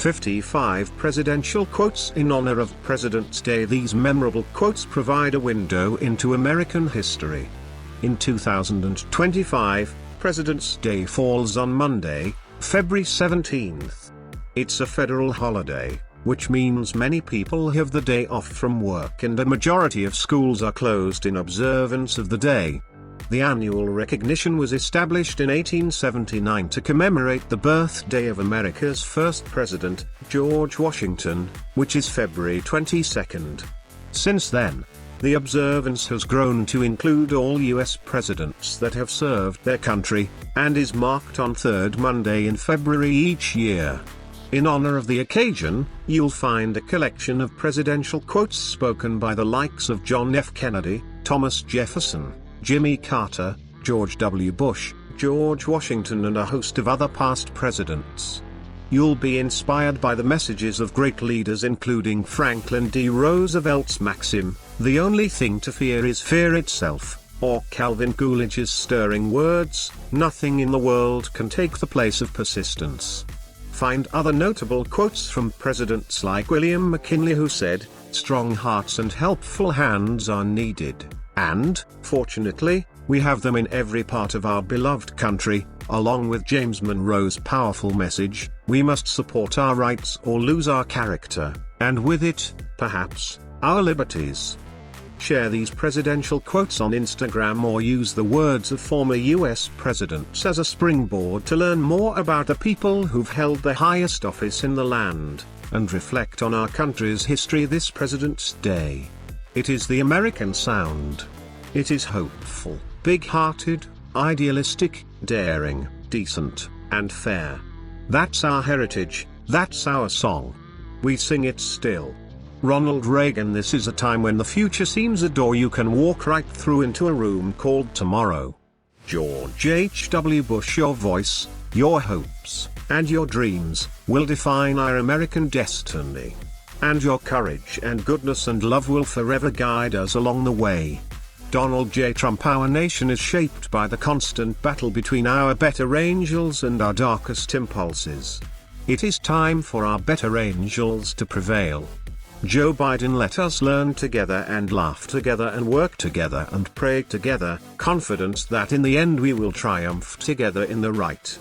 55 presidential quotes in honor of President's Day. These memorable quotes provide a window into American history. In 2025, President's Day falls on Monday, February 17th. It's a federal holiday, which means many people have the day off from work and a majority of schools are closed in observance of the day. The annual recognition was established in 1879 to commemorate the birthday of America's first president, George Washington, which is February 22nd. Since then, the observance has grown to include all U.S. presidents that have served their country, and is marked on third Monday in February each year. In honor of the occasion, you'll find a collection of presidential quotes spoken by the likes of John F. Kennedy, Thomas Jefferson, Jimmy Carter, George W. Bush, George Washington and a host of other past presidents. You'll be inspired by the messages of great leaders including Franklin D. Roosevelt's maxim, "The only thing to fear is fear itself," or Calvin Coolidge's stirring words, "Nothing in the world can take the place of persistence." Find other notable quotes from presidents like William McKinley, who said, "Strong hearts and helpful hands are needed," and, "Fortunately, we have them in every part of our beloved country," along with James Monroe's powerful message, "We must support our rights or lose our character, and with it, perhaps, our liberties." Share these presidential quotes on Instagram or use the words of former U.S. presidents as a springboard to learn more about the people who've held the highest office in the land, and reflect on our country's history this President's Day. It is the American sound. It is hopeful, big-hearted, idealistic, daring, decent, and fair. That's our heritage, that's our song. We sing it still. Ronald Reagan. This is a time when the future seems a door you can walk right through into a room called tomorrow. George H.W. Bush. Your voice, your hopes, and your dreams will define our American destiny. And your courage and goodness and love will forever guide us along the way. Donald J. Trump. Our nation is shaped by the constant battle between our better angels and our darkest impulses. It is time for our better angels to prevail. Joe Biden. Let us learn together and laugh together and work together and pray together, confident that in the end we will triumph together in the right.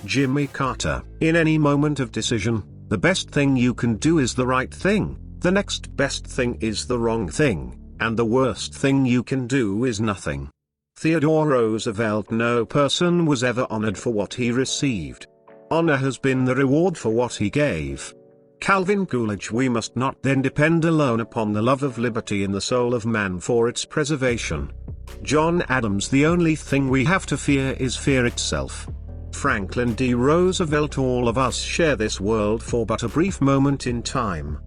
Jimmy Carter. In any moment of decision, the best thing you can do is the right thing, the next best thing is the wrong thing, and the worst thing you can do is nothing. Theodore Roosevelt. No person was ever honored for what he received. Honor has been the reward for what he gave. Calvin Coolidge. We must not then depend alone upon the love of liberty in the soul of man for its preservation. John Adams. The only thing we have to fear is fear itself. Franklin D. Roosevelt. All of us share this world for but a brief moment in time.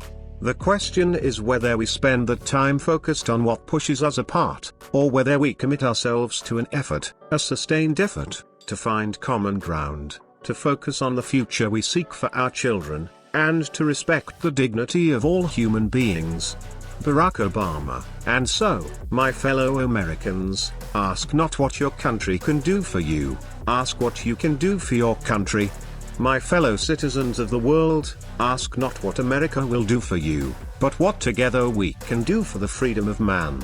The question is whether we spend that time focused on what pushes us apart, or whether we commit ourselves to an effort, a sustained effort, to find common ground, to focus on the future we seek for our children, and to respect the dignity of all human beings. Barack Obama. And so, my fellow Americans, ask not what your country can do for you, ask what you can do for your country. My fellow citizens of the world, ask not what America will do for you, but what together we can do for the freedom of man.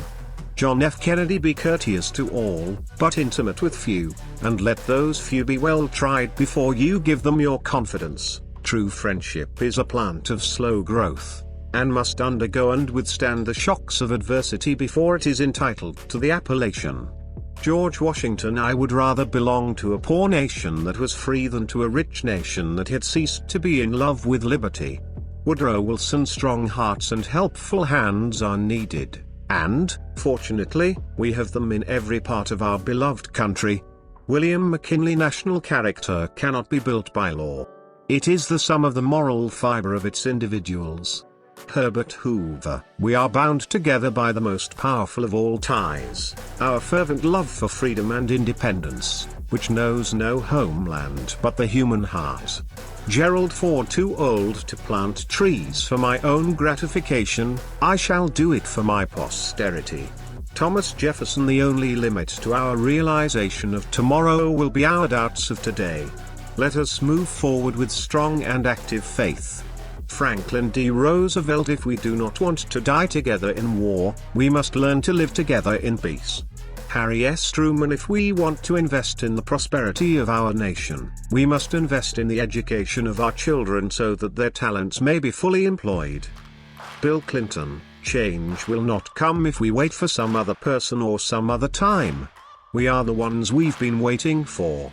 John F. Kennedy. Be courteous to all, but intimate with few, and let those few be well tried before you give them your confidence. True friendship is a plant of slow growth, and must undergo and withstand the shocks of adversity before it is entitled to the appellation. George Washington. I would rather belong to a poor nation that was free than to a rich nation that had ceased to be in love with liberty. Woodrow Wilson. Strong hearts and helpful hands are needed, and, fortunately, we have them in every part of our beloved country. William McKinley. National character cannot be built by law. It is the sum of the moral fiber of its individuals. Herbert Hoover. We are bound together by the most powerful of all ties, our fervent love for freedom and independence, which knows no homeland but the human heart. Gerald Ford. Too old to plant trees for my own gratification, I shall do it for my posterity. Thomas Jefferson. The only limit to our realization of tomorrow will be our doubts of today. Let us move forward with strong and active faith. Franklin D. Roosevelt. If we do not want to die together in war, we must learn to live together in peace. Harry S. Truman. If we want to invest in the prosperity of our nation, we must invest in the education of our children so that their talents may be fully employed. Bill Clinton. Change will not come if we wait for some other person or some other time. We are the ones we've been waiting for.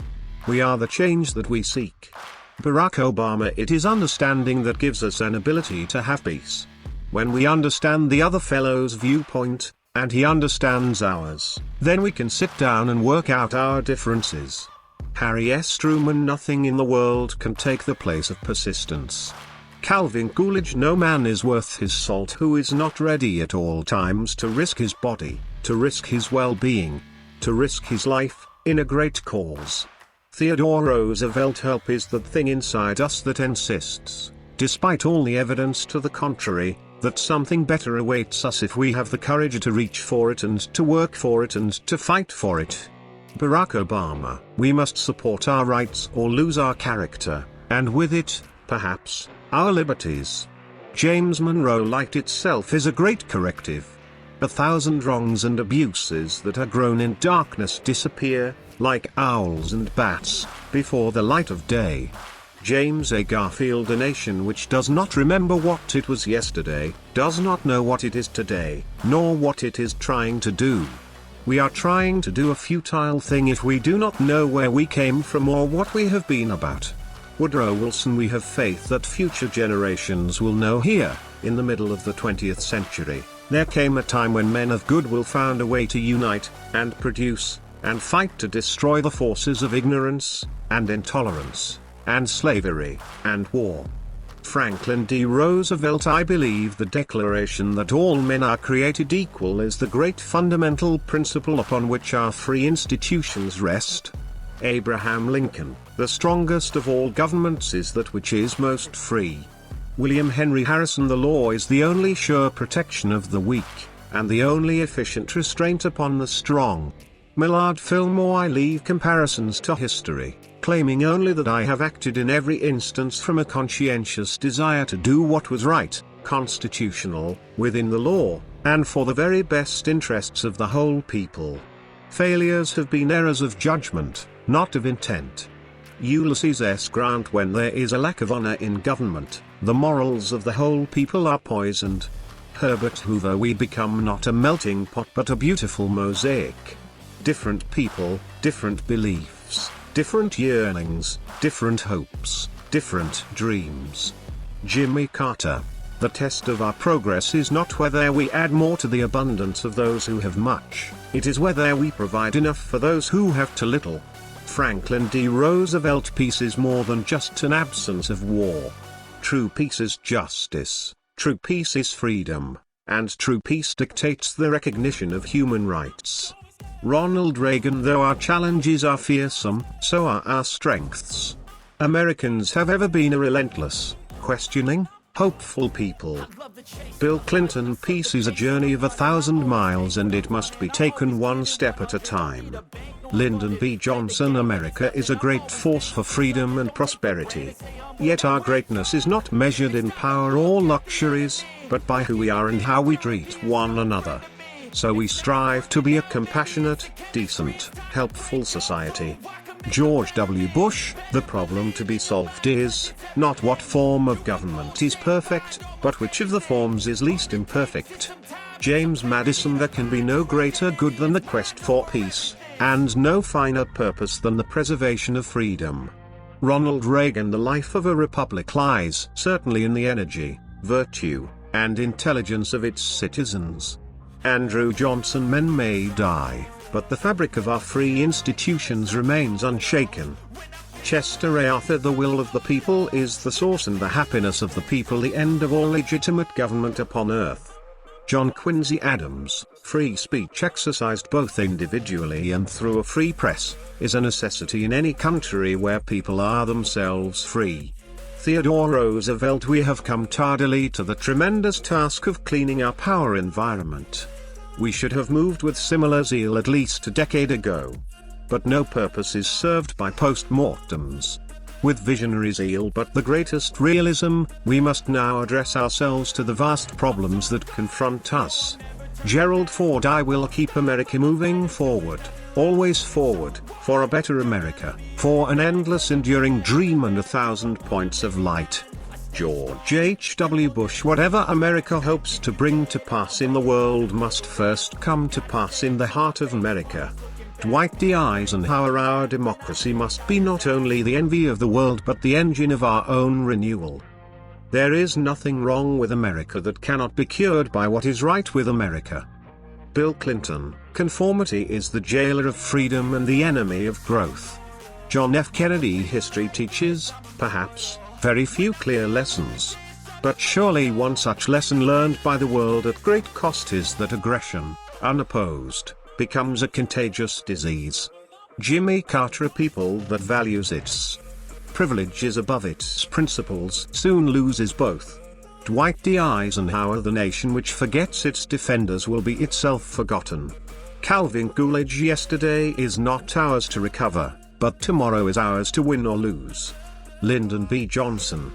We are the change that we seek. Barack Obama. It is understanding that gives us an ability to have peace. When we understand the other fellow's viewpoint, and he understands ours, then we can sit down and work out our differences. Harry S. Truman. Nothing in the world can take the place of persistence. Calvin Coolidge. No man is worth his salt who is not ready at all times to risk his body, to risk his well-being, to risk his life, in a great cause. Theodore Roosevelt. Help is that thing inside us that insists, despite all the evidence to the contrary, that something better awaits us if we have the courage to reach for it and to work for it and to fight for it. Barack Obama. We must support our rights or lose our character, and with it, perhaps, our liberties. James Monroe. Light itself is a great corrective. 1,000 wrongs and abuses that are grown in darkness disappear, like owls and bats, before the light of day. James A. Garfield. A nation which does not remember what it was yesterday, does not know what it is today, nor what it is trying to do. We are trying to do a futile thing if we do not know where we came from or what we have been about. Woodrow Wilson. We have faith that future generations will know. Here, in the middle of the 20th century, there came a time when men of goodwill found a way to unite, and produce, and fight to destroy the forces of ignorance, and intolerance, and slavery, and war. Franklin D. Roosevelt. I believe the declaration that all men are created equal is the great fundamental principle upon which our free institutions rest. Abraham Lincoln. The strongest of all governments is that which is most free. William Henry Harrison. The law is the only sure protection of the weak, and the only efficient restraint upon the strong. Millard Fillmore. I leave comparisons to history, claiming only that I have acted in every instance from a conscientious desire to do what was right, constitutional, within the law, and for the very best interests of the whole people. Failures have been errors of judgment, not of intent. Ulysses S. Grant. When there is a lack of honor in government, the morals of the whole people are poisoned. Herbert Hoover. We become not a melting pot but a beautiful mosaic. Different people, different beliefs, different yearnings, different hopes, different dreams. Jimmy Carter. The test of our progress is not whether we add more to the abundance of those who have much, it is whether we provide enough for those who have too little. Franklin D. Roosevelt. Peace is more than just an absence of war. True peace is justice, true peace is freedom, and true peace dictates the recognition of human rights. Ronald Reagan. Though our challenges are fearsome, so are our strengths. Americans have ever been a relentless, questioning, hopeful people. Bill Clinton. Peace is a journey of 1,000 miles and it must be taken one step at a time. Lyndon B. Johnson. America is a great force for freedom and prosperity. Yet our greatness is not measured in power or luxuries, but by who we are and how we treat one another. So we strive to be a compassionate, decent, helpful society. George W. Bush. The problem to be solved is, not what form of government is perfect, but which of the forms is least imperfect. James Madison. There can be no greater good than the quest for peace, and no finer purpose than the preservation of freedom. Ronald Reagan. The life of a republic lies certainly in the energy, virtue, and intelligence of its citizens. Andrew Johnson. Men may die, but the fabric of our free institutions remains unshaken. Chester A. Arthur. The will of the people is the source and the happiness of the people, the end of all legitimate government upon earth. John Quincy Adams. Free speech exercised both individually and through a free press, is a necessity in any country where people are themselves free. Theodore Roosevelt. We have come tardily to the tremendous task of cleaning up our environment. We should have moved with similar zeal at least a decade ago. But no purpose is served by post-mortems. with visionary zeal but the greatest realism, we must now address ourselves to the vast problems that confront us. Gerald Ford. I will keep America moving forward, always forward, for a better America, for an endless enduring dream and 1,000 points of light. George H.W. Bush. Whatever America hopes to bring to pass in the world must first come to pass in the heart of America. Dwight D. Eisenhower. Our democracy must be not only the envy of the world but the engine of our own renewal. There is nothing wrong with America that cannot be cured by what is right with America. Bill Clinton. Conformity is the jailer of freedom and the enemy of growth. John F. Kennedy. History teaches, perhaps, very few clear lessons. But surely one such lesson learned by the world at great cost is that aggression, unopposed, becomes a contagious disease. Jimmy Carter. A people that values its privileges above its principles soon loses both. Dwight D. Eisenhower. The nation which forgets its defenders will be itself forgotten. Calvin Coolidge. Yesterday is not ours to recover, but tomorrow is ours to win or lose. Lyndon B. Johnson.